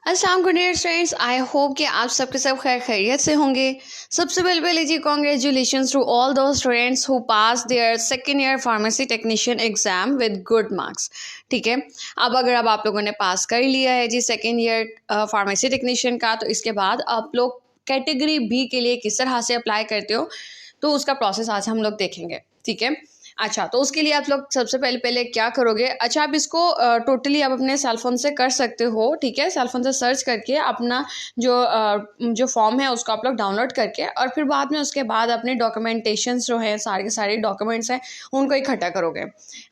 अस्सलाम वालेकुम friends, I hope कि आप सबके सब खैर खैरियत से होंगे। सबसे पहले जी कॉन्ग्रेचुलेशंस टू ऑल दो students who pass their second year pharmacy technician exam with good marks. ठीक है, अब अगर अब आप लोगों ने पास कर लिया है जी सेकेंड ईयर फार्मेसी टेक्नीशियन का, तो इसके बाद आप लोग कैटेगरी बी के लिए किस तरह से अप्लाई करते हो, तो उसका प्रोसेस आज हम लोग देखेंगे। ठीक है, अच्छा, तो उसके लिए आप लोग सबसे पहले क्या करोगे। अच्छा, आप इसको टोटली आप अपने सेलफोन से कर सकते हो। ठीक है, सेलफोन से सर्च करके अपना जो फॉर्म है उसको आप लोग डाउनलोड करके और फिर बाद में उसके बाद अपने डॉक्यूमेंटेशंस जो है सारे के सारे डॉक्यूमेंट्स हैं उनको इकट्ठा करोगे।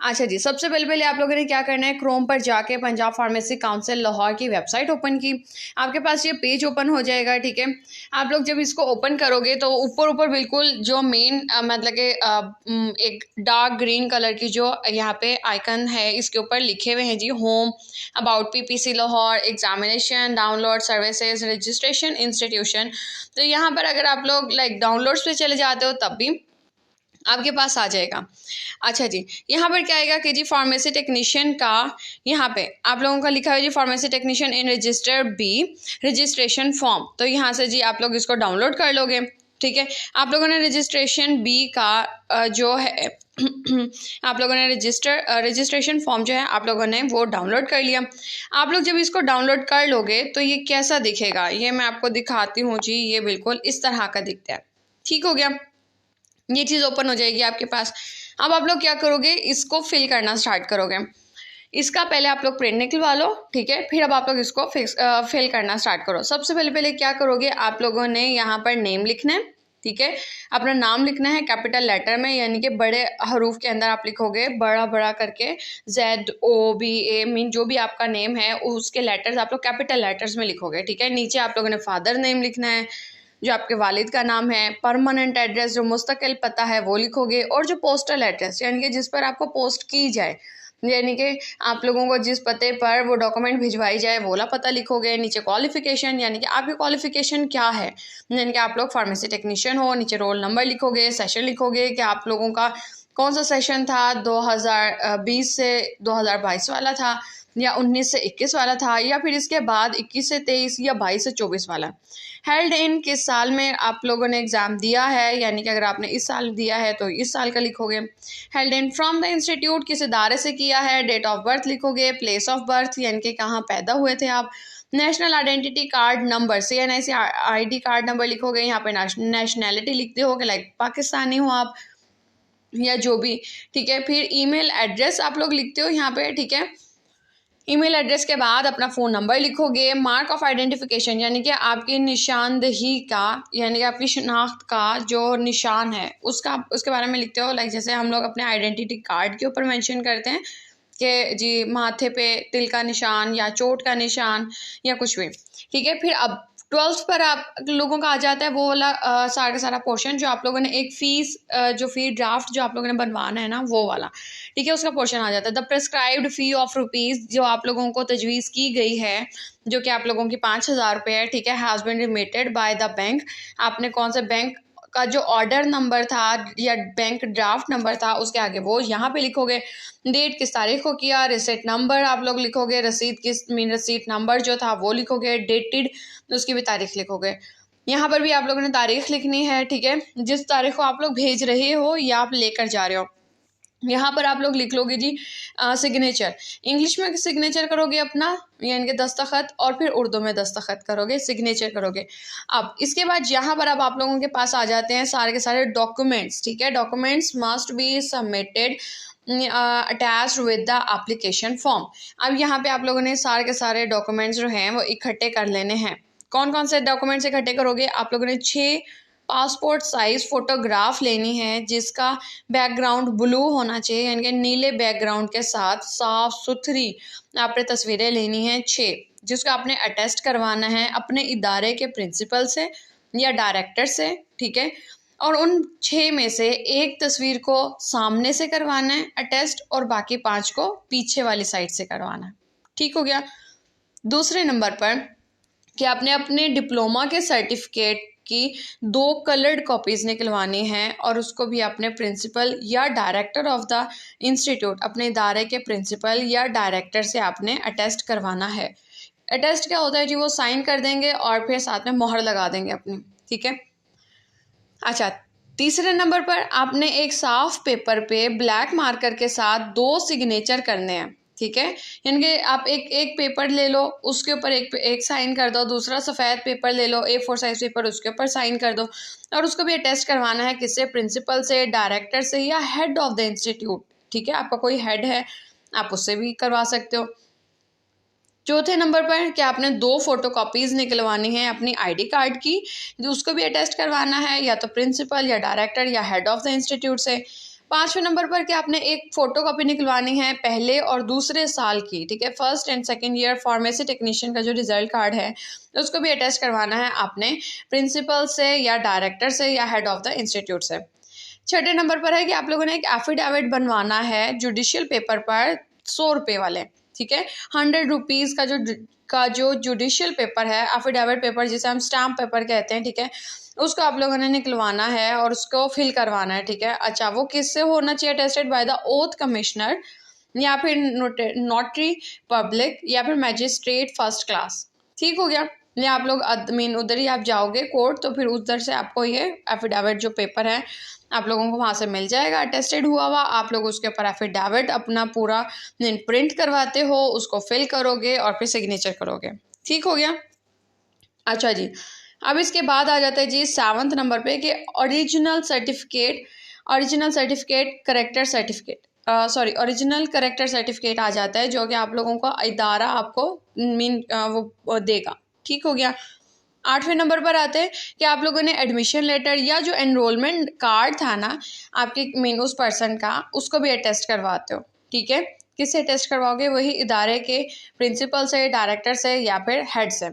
अच्छा जी, सबसे पहले आप लोगों ने क्या करना है, क्रोम पर जाके पंजाब फार्मेसी काउंसिल लाहौर की वेबसाइट ओपन की। आपके पास ये पेज ओपन हो जाएगा। ठीक है, आप लोग जब इसको ओपन करोगे तो ऊपर बिल्कुल जो मेन मतलब कि एक डार्क ग्रीन कलर की जो यहाँ पे आइकन है इसके ऊपर लिखे हुए हैं जी home, about PPC Lahore, examination, download services, registration institution. तो यहाँ पर अगर आप लोग डाउनलोड्स पे चले जाते हो तब भी आपके पास आ जाएगा। अच्छा जी, यहाँ पर क्या आएगा कि जी फार्मेसी टेक्नीशियन का यहाँ पे आप लोगों का लिखा है जी pharmacy technician in register B registration form. तो यहाँ से जी आप लोग इसको डाउनलोड कर लोगे। ठीक है, आप लोगों ने रजिस्ट्रेशन बी का जो है आप लोगों ने रजिस्ट्रेशन फॉर्म जो है आप लोगों ने वो डाउनलोड कर लिया। आप लोग जब इसको डाउनलोड कर लोगे तो ये कैसा दिखेगा, ये मैं आपको दिखाती हूँ जी। ये बिल्कुल इस तरह का दिखता है। ठीक हो गया, ये चीज़ ओपन हो जाएगी आपके पास। अब आप लोग क्या करोगे, इसको फिल करना स्टार्ट करोगे। इसका पहले आप लोग प्रिंट निकलवा लो। ठीक है, फिर अब आप लोग इसको फिल करना स्टार्ट करो। सबसे पहले क्या करोगे, आप लोगों ने यहाँ पर नेम लिखना है। ठीक है, अपना नाम लिखना है कैपिटल लेटर में, यानी कि बड़े हरूफ के अंदर आप लिखोगे बड़ा करके ZOBA मीन जो भी आपका नेम है उसके लेटर्स आप लोग कैपिटल लेटर्स में लिखोगे। ठीक है, नीचे आप लोगों ने फादर नेम लिखना है, जो आपके वालिद का नाम है, परमानेंट एड्रेस जो मुस्तकिल पता है वो लिखोगे, और जो पोस्टल एड्रेस यानी कि जिस पर आपको पोस्ट की जाए, यानी कि आप लोगों को जिस पते पर वो डॉक्यूमेंट भिजवाई जाए वो वाला पता लिखोगे। नीचे क्वालिफिकेशन यानी कि आपकी क्वालिफिकेशन क्या है, यानी कि आप लोग फार्मेसी टेक्नीशियन हो। नीचे रोल नंबर लिखोगे, सेशन लिखोगे कि आप लोगों का कौन सा सेशन था, 2020 से 2022 वाला था, या 19 से 21 वाला था, या फिर इसके बाद 21 से 23 या 22 से 24 वाला। हेल्ड इन किस साल में आप लोगों ने एग्ज़ाम दिया है, यानी कि अगर आपने इस साल दिया है तो इस साल का लिखोगे। Held in from the institute किस इदारे से किया है, डेट ऑफ बर्थ लिखोगे, प्लेस ऑफ बर्थ यानी कि कहाँ पैदा हुए थे आप, national identity card number CNIC ID card number लिखोगे। यहाँ पे नेशनैलिटी लिखते हो कि पाकिस्तानी हो आप या जो भी। ठीक है, फिर ईमेल एड्रेस आप लोग लिखते हो यहाँ पे। ठीक है, ईमेल एड्रेस के बाद अपना फ़ोन नंबर लिखोगे। मार्क ऑफ आइडेंटिफिकेशन यानी कि आपकी निशानदही का, यानी कि आपकी शनाख्त का जो निशान है उसके बारे में लिखते हो। जैसे हम लोग अपने आइडेंटिटी कार्ड के ऊपर मेंशन करते हैं कि जी माथे पे तिल का निशान या चोट का निशान या कुछ भी। ठीक है, फिर अब 12th पर आप लोगों का आ जाता है वो वाला सारा का सारा पोर्शन जो आप लोगों ने एक फ़ीस जो फ़ी ड्राफ्ट जो आप लोगों ने बनवाना है ना वो वाला। ठीक है, उसका पोर्शन आ जाता है। The prescribed fee of rupees जो आप लोगों को तजवीज़ की गई है, जो कि आप लोगों की 5,000 रुपये है। ठीक है, has been remitted by the bank. आपने कौन से बैंक का जो ऑर्डर नंबर था या बैंक ड्राफ्ट नंबर था उसके आगे वो यहाँ पे लिखोगे। डेट किस तारीख को किया, रिसिट नंबर आप लोग लिखोगे, रसीद रसीट नंबर जो था वो लिखोगे, डेटेड उसकी भी तारीख लिखोगे। यहाँ पर भी आप लोगों ने तारीख लिखनी है। ठीक है, जिस तारीख को आप लोग भेज रहे हो या आप लेकर जा रहे हो। यहाँ पर आप लोग लिख लोगे जी सिग्नेचर, इंग्लिश में सिग्नेचर करोगे अपना यानी कि दस्तखत, और फिर उर्दू में दस्तखत करोगे, सिग्नेचर करोगे। अब इसके बाद यहाँ पर अब आप लोगों के पास आ जाते हैं सारे के सारे डॉक्यूमेंट्स। ठीक है, documents must be submitted attached with the application form. अब यहाँ पे आप लोगों ने सारे के सारे डॉक्यूमेंट्स जो हैं वो इकट्ठे कर लेने हैं। कौन कौन से डॉक्यूमेंट्स इकट्ठे करोगे, आप लोगों ने 6 पासपोर्ट साइज़ फ़ोटोग्राफ लेनी है जिसका बैकग्राउंड ब्लू होना चाहिए, यानी कि नीले बैकग्राउंड के साथ साफ़ सुथरी आपने तस्वीरें लेनी हैं 6, जिसको आपने अटेस्ट करवाना है अपने इदारे के प्रिंसिपल से या डायरेक्टर से। ठीक है, और उन 6 में से एक तस्वीर को सामने से करवाना है अटेस्ट, और बाकी 5 को पीछे वाली साइड से करवाना है। ठीक हो गया। दूसरे नंबर पर कि आपने अपने डिप्लोमा के सर्टिफिकेट की 2 कलर्ड कॉपीज़ निकलवानी है, और उसको भी अपने प्रिंसिपल या डायरेक्टर ऑफ द इंस्टीट्यूट, अपने इदारे के प्रिंसिपल या डायरेक्टर से आपने अटेस्ट करवाना है। अटेस्ट क्या होता है जी, वो साइन कर देंगे और फिर साथ में मोहर लगा देंगे अपनी, ठीक है। अच्छा, तीसरे नंबर पर आपने एक साफ पेपर पे ब्लैक मार्कर के साथ 2 सिग्नेचर करने हैं, ठीक है। यानी कि आप एक पेपर ले लो, उसके ऊपर एक साइन कर दो, दूसरा सफ़ेद पेपर ले लो A4 साइज पेपर, उसके ऊपर साइन कर दो और उसको भी अटेस्ट करवाना है किससे, प्रिंसिपल से, डायरेक्टर से या हेड ऑफ द इंस्टीट्यूट, ठीक है। आपका कोई हेड है आप उससे भी करवा सकते हो। चौथे नंबर पर कि आपने 2 फोटोकॉपीज़ निकलवानी है अपनी आईडी कार्ड की, जो उसको भी अटेस्ट करवाना है या तो प्रिंसिपल या डायरेक्टर या हेड ऑफ द इंस्टीट्यूट से। पाँचवें नंबर पर कि आपने एक फ़ोटोकॉपी निकलवानी है पहले और दूसरे साल की, ठीक है। First and second year pharmacy technician का जो रिजल्ट कार्ड है उसको भी अटेस्ट करवाना है आपने प्रिंसिपल से या डायरेक्टर से या हेड ऑफ द इंस्टीट्यूट से। छठे नंबर पर है कि आप लोगों ने एक एफिडेविट बनवाना है जुडिशियल पेपर पर 100 रुपये वाले, ठीक है। 100 रुपीज़ का जो जुडिशियल पेपर है, एफिडेविट पेपर जिसे हम स्टैम्प पेपर कहते हैं, ठीक है, उसको आप लोगों ने निकलवाना है और उसको फिल करवाना है, ठीक है। अच्छा, वो किससे होना चाहिए, tested by the oath commissioner या फिर नोटरी पब्लिक या फिर मैजिस्ट्रेट फर्स्ट क्लास, ठीक हो गया। या आप लोग उधर ही आप जाओगे कोर्ट तो फिर उधर से आपको ये एफिडेविट जो पेपर है आप लोगों को वहाँ से मिल जाएगा अटेस्टेड हुआ हुआ। आप लोग उसके ऊपर एफिडेविट अपना पूरा प्रिंट करवाते हो, उसको फिल करोगे और फिर सिग्नेचर करोगे, ठीक हो गया। अच्छा जी, अब इसके बाद आ जाता है जी 7वें नंबर पे कि ओरिजिनल सर्टिफिकेट आ जाता है जो कि आप लोगों को इदारा आपको वो देगा, ठीक हो गया। 8वें नंबर पर आते हैं कि आप लोगों ने एडमिशन लेटर या जो एनरोलमेंट कार्ड था ना आपके उस पर्सन का, उसको भी अटेस्ट करवाते हो, ठीक है। किससे अटेस्ट करवाओगे, वही इदारे के प्रिंसिपल से, डायरेक्टर से या फिर हेड से।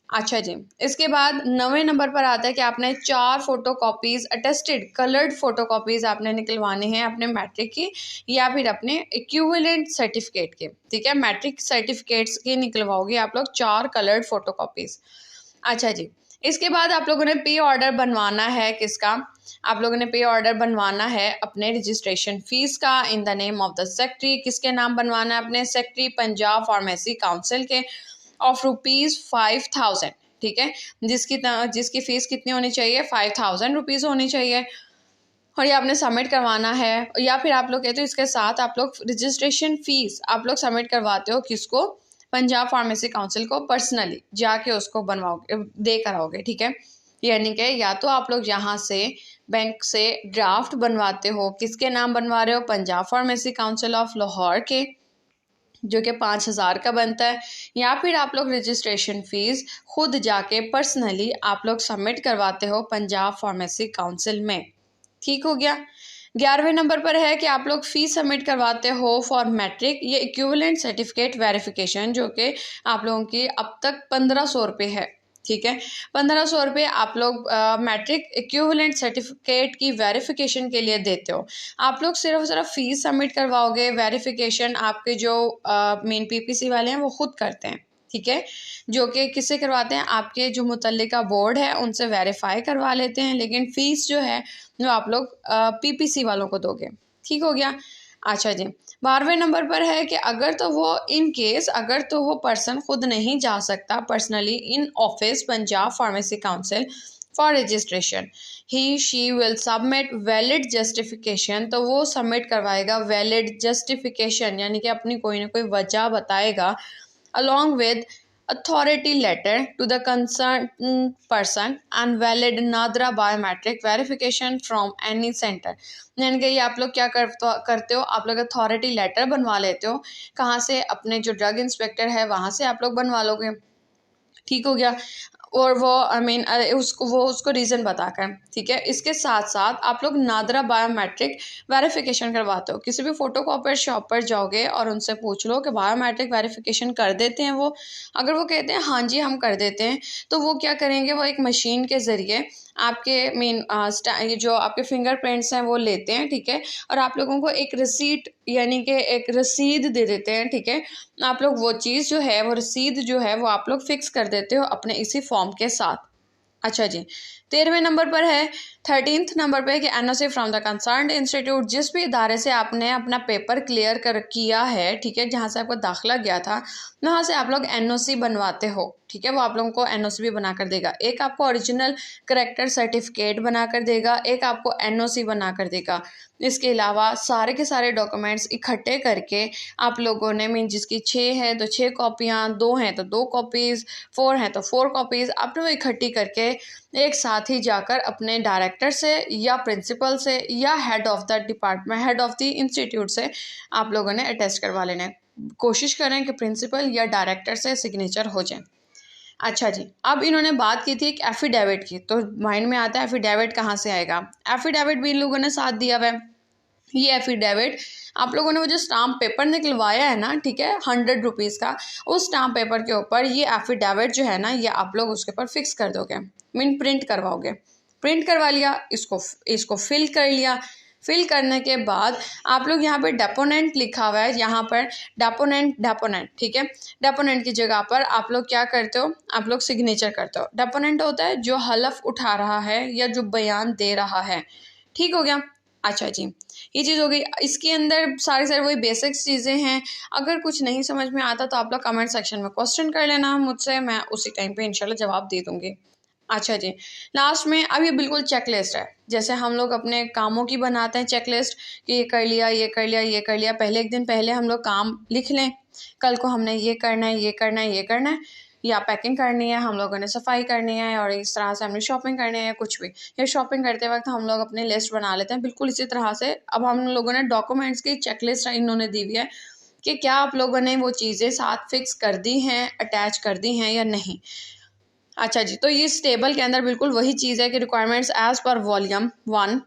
अच्छा जी, इसके बाद 9वें नंबर पर आता है कि आपने 4 फोटोकॉपीज़ अटेस्टेड कलर्ड फोटोकॉपीज़ आपने निकलवानी है अपने मैट्रिक की या फिर अपने इक्विवेलेंट सर्टिफिकेट के, ठीक है। मैट्रिक सर्टिफिकेट्स की निकलवाओगे आप लोग 4 कलर्ड फोटोकॉपीज़। अच्छा जी, इसके बाद आप लोगों ने पे ऑर्डर बनवाना है किसका, आप लोगों ने पे ऑर्डर बनवाना है अपने रजिस्ट्रेशन फ़ीस का in the name of the secretary. किसके नाम बनवाना है, अपने सेक्रेटरी पंजाब फार्मेसी काउंसिल के ऑफ ₹5000, ठीक है। जिसकी फ़ीस कितनी होनी चाहिए, 5000 रुपीज़ होनी चाहिए और ये आपने सबमिट करवाना है। या फिर आप लोग कहते हो इसके साथ आप लोग रजिस्ट्रेशन फ़ीस आप लोग सबमिट करवाते हो किसको, पंजाब फार्मेसी काउंसिल को पर्सनली जाके उसको बनवाओगे, दे कर आओगे, ठीक है। यानी कि या तो आप लोग यहाँ से बैंक से ड्राफ्ट बनवाते हो, किसके नाम बनवा रहे हो, Punjab pharmacy council of Lahore के, जो कि 5000 का बनता है, या फिर आप लोग रजिस्ट्रेशन फ़ीस खुद जाके पर्सनली आप लोग सबमिट करवाते हो पंजाब फार्मेसी काउंसिल में, ठीक हो गया। 11वें नंबर पर है कि आप लोग फ़ीस सबमिट करवाते हो फॉर मैट्रिक ये इक्विवेलेंट सर्टिफिकेट वेरिफिकेशन, जो कि आप लोगों की अब तक 1500 रुपये है, ठीक है। 1500 रुपये आप लोग मैट्रिक इक्विवेलेंट सर्टिफिकेट की वेरिफिकेशन के लिए देते हो। आप लोग सिर्फ फ़ीस सबमिट करवाओगे, वेरिफिकेशन आपके जो मेन पीपीसी वाले हैं वो खुद करते हैं, ठीक है। जो कि किससे करवाते हैं, आपके जो मुतल्लिका बोर्ड है उनसे वेरीफाई करवा लेते हैं, लेकिन फ़ीस जो है जो आप लोग पीपीसी वालों को दोगे, ठीक हो गया। अच्छा जी, 12वें नंबर पर है कि अगर तो वो पर्सन खुद नहीं जा सकता personally in office Punjab pharmacy council for registration, he she will submit valid justification, तो वो सबमिट करवाएगा वैलिड जस्टिफिकेशन, यानी कि अपनी कोई ना कोई वजह बताएगा along with authority letter to the concerned person and valid NADRA biometric verification from any center। यानी कि ये आप लोग क्या करते हो, आप लोग अथॉरिटी लेटर बनवा लेते हो, कहाँ से, अपने जो ड्रग इंस्पेक्टर है वहाँ से आप लोग बनवा लोगे, ठीक हो गया। और वो उसको रीज़न बताकर, ठीक है। इसके साथ साथ आप लोग नादरा बायोमेट्रिक वेरिफिकेशन करवाते हो, किसी भी फ़ोटोकॉपियर शॉप पर जाओगे और उनसे पूछ लो कि बायोमेट्रिक वेरिफिकेशन कर देते हैं वो। अगर वो कहते हैं हाँ जी हम कर देते हैं, तो वो क्या करेंगे, वो एक मशीन के ज़रिए आपके ये जो आपके फिंगरप्रिंट्स हैं वो लेते हैं, ठीक है। और आप लोगों को एक रिसीट यानी कि एक रसीद दे देते हैं, ठीक है। आप लोग वो चीज़ जो है वो रसीद जो है वो आप लोग फिक्स कर देते हो अपने इसी फॉर्म के साथ, अच्छा जी, 13वें नंबर पर है, 13th नंबर पे कि NOC from the concerned institute, जिस भी इदारे से आपने अपना पेपर क्लियर कर किया है, ठीक है, जहाँ से आपको दाखिला गया था, वहाँ से आप लोग एनओसी बनवाते हो, ठीक है, वो आप लोगों को एनओसी भी बना कर देगा। एक आपको ओरिजिनल करेक्टर सर्टिफिकेट बना कर देगा, एक आपको एनओसी बना कर देगा। इसके अलावा सारे के सारे डॉक्यूमेंट्स इकट्ठे करके आप लोगों ने, मीन जिसकी 6 है तो 6 कॉपियाँ, 2 हैं तो 2 कॉपीज़, 4 हैं तो 4 कॉपीज़, आपने वो इकट्ठी करके एक साथ ही जाकर अपने डायरेक्टर से या प्रिंसिपल से या head of the department, head of the institute से आप लोगों ने अटेस्ट करवा लेना है। कोशिश करें कि प्रिंसिपल या डायरेक्टर से सिग्नेचर हो जाए। अच्छा जी, अब इन्होंने बात की थी एक एफिडेविट की, तो माइंड में आता है एफिडेविट कहाँ से आएगा। एफिडेविट भी इन लोगों ने साथ दिया हुआ है। ये एफिडेविट आप लोगों ने वो जो स्टाम्प पेपर निकलवाया है ना, ठीक है, 100 रुपीज़ का, उस स्टाम्प पेपर के ऊपर ये एफिडेविट जो है ना, ये आप लोग उसके ऊपर फिक्स कर दोगे, मीन प्रिंट करवाओगे। प्रिंट करवा लिया, इसको फिल कर लिया। फिल करने के बाद आप लोग यहाँ पे डेपोनेंट लिखा हुआ है, यहाँ पर डेपोनेंट, ठीक है, डेपोनेंट की जगह पर आप लोग क्या करते हो, आप लोग सिग्नेचर करते हो। डेपोनेंट होता है जो हलफ उठा रहा है या जो बयान दे रहा है, ठीक हो गया। अच्छा जी, ये चीज़ हो गई। इसके अंदर सारी वही बेसिक्स चीज़ें हैं। अगर कुछ नहीं समझ में आता तो आप लोग कमेंट सेक्शन में क्वेश्चन कर लेना मुझसे, मैं उसी टाइम पे इंशाल्लाह जवाब दे दूँगी। अच्छा जी, लास्ट में अब ये बिल्कुल चेकलिस्ट है, जैसे हम लोग अपने कामों की बनाते हैं चेकलिस्ट कि ये कर लिया, ये कर लिया, ये कर लिया। पहले एक दिन पहले हम लोग काम लिख लें, कल को हमने ये करना है, ये करना है, ये करना है, या पैकिंग करनी है, हम लोगों ने सफाई करनी है, और इस तरह से हमने शॉपिंग करनी है, कुछ भी। या शॉपिंग करते वक्त हम लोग अपनी लिस्ट बना लेते हैं, बिल्कुल इसी तरह से अब हम लोगों ने डॉक्यूमेंट्स की चेकलिस्ट इन्होंने दी हुई है कि क्या आप लोगों ने वो चीज़ें साथ फिक्स कर दी हैं, अटैच कर दी हैं या नहीं। अच्छा जी, तो इस टेबल के अंदर बिल्कुल वही चीज़ है कि रिक्वायरमेंट्स एज़ पर वॉल्यूम 1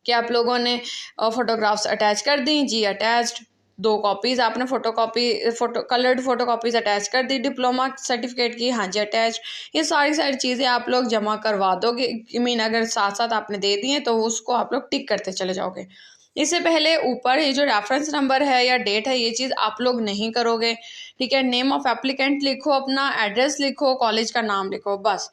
कि आप लोगों ने फ़ोटोग्राफ्स अटैच कर दी जी, अटैच्ड। 2 कॉपीज़ आपने कलर्ड फ़ोटो कॉपीज़ अटैच कर दी डिप्लोमा सर्टिफिकेट की, हाँ जी, अटैच। ये सारी चीज़ें आप लोग जमा करवा दोगे, मीन अगर साथ साथ आपने दे दी हैं तो उसको आप लोग टिक करते चले जाओगे। इससे पहले ऊपर ये जो रेफरेंस नंबर है या डेट है, ये चीज़ आप लोग नहीं करोगे, ठीक है। नेम ऑफ़ एप्लीकेंट लिखो, अपना एड्रेस लिखो, कॉलेज का नाम लिखो, बस।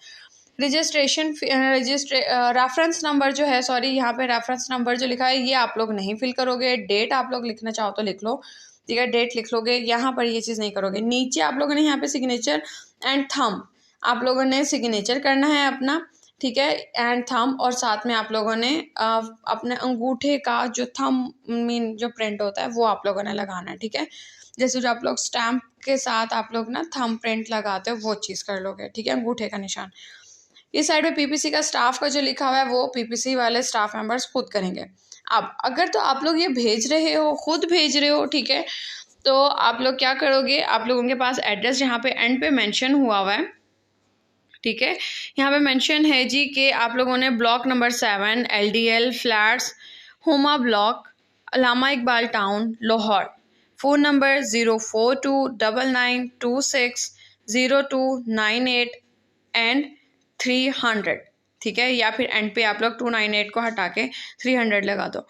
रेफरेंस नंबर जो है, सॉरी, यहाँ पे रेफरेंस नंबर जो लिखा है ये आप लोग नहीं फिल करोगे। डेट आप लोग लिखना चाहो तो लिख लो, ठीक है, डेट लिख लोगे, यहाँ पर ये चीज़ नहीं करोगे। नीचे आप लोगों ने यहाँ पे सिग्नेचर एंड थंब आप लोगों ने सिग्नेचर करना है अपना, ठीक है, एंड थंब, और साथ में आप लोगों ने अपने अंगूठे का जो थंब मीन जो प्रिंट होता है वो आप लोगों ने लगाना है, ठीक है। जैसे जो आप लोग स्टैम्प के साथ आप लोग ना थंब प्रिंट लगाते हो वो चीज़ कर लोगे, ठीक है, अंगूठे का निशान। इस साइड पे पीपीसी का स्टाफ का जो लिखा हुआ है वो पीपीसी वाले स्टाफ मेंबर्स खुद करेंगे। अब अगर तो आप लोग ये भेज रहे हो, खुद भेज रहे हो, ठीक है, तो आप लोग क्या करोगे, आप लोगों के पास एड्रेस यहाँ पे एंड पे मेंशन हुआ है, ठीक है, यहाँ पे मेंशन है जी कि आप लोगों ने block number 7 LDL flats, Huma block, Allama Iqbal town, Lahore, phone number 042992600298 and 300, ठीक है, या फिर एंड पे आप लोग 298 को हटा के 300 लगा दो,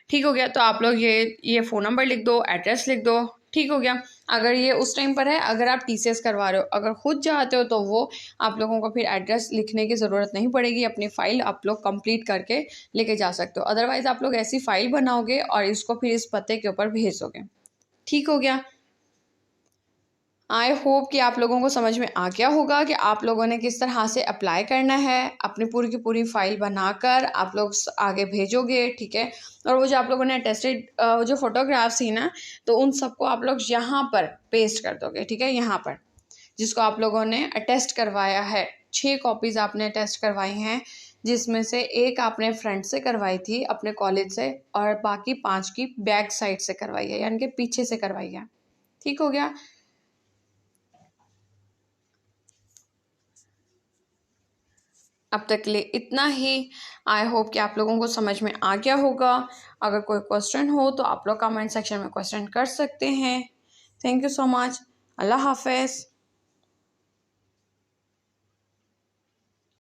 ठीक हो गया। तो आप लोग ये फ़ोन नंबर लिख दो, एड्रेस लिख दो, ठीक हो गया। अगर ये उस टाइम पर है, अगर आप टीसीएस करवा रहे हो, अगर खुद चाहते हो तो वो आप लोगों को फिर एड्रेस लिखने की ज़रूरत नहीं पड़ेगी, अपनी फ़ाइल आप लोग कंप्लीट करके लेके जा सकते हो। अदरवाइज़ आप लोग ऐसी फ़ाइल बनाओगे और इसको फिर इस पते के ऊपर भेज दोगे, ठीक हो गया। आई होप कि आप लोगों को समझ में आ गया होगा कि आप लोगों ने किस तरह से अप्लाई करना है। अपनी पूरी की पूरी फाइल बनाकर आप लोग आगे भेजोगे, ठीक है। और वो जो आप लोगों ने अटेस्टेड जो फोटोग्राफ्स थी ना, तो उन सबको आप लोग यहाँ पर पेस्ट कर दोगे, ठीक है, यहाँ पर जिसको आप लोगों ने अटेस्ट करवाया है। 6 कॉपीज़ आपने अटेस्ट करवाई हैं, जिसमें से एक आपने फ्रंट से करवाई थी अपने कॉलेज से, और बाकी 5 की बैक साइड से करवाई है, यानी कि पीछे से करवाई है, ठीक हो गया। अब तक के लिए इतना ही। आई होप कि आप लोगों को समझ में आ गया होगा। अगर कोई क्वेश्चन हो तो आप लोग कमेंट सेक्शन में क्वेश्चन कर सकते हैं। Thank you so much. अल्लाह हाफ़िज़।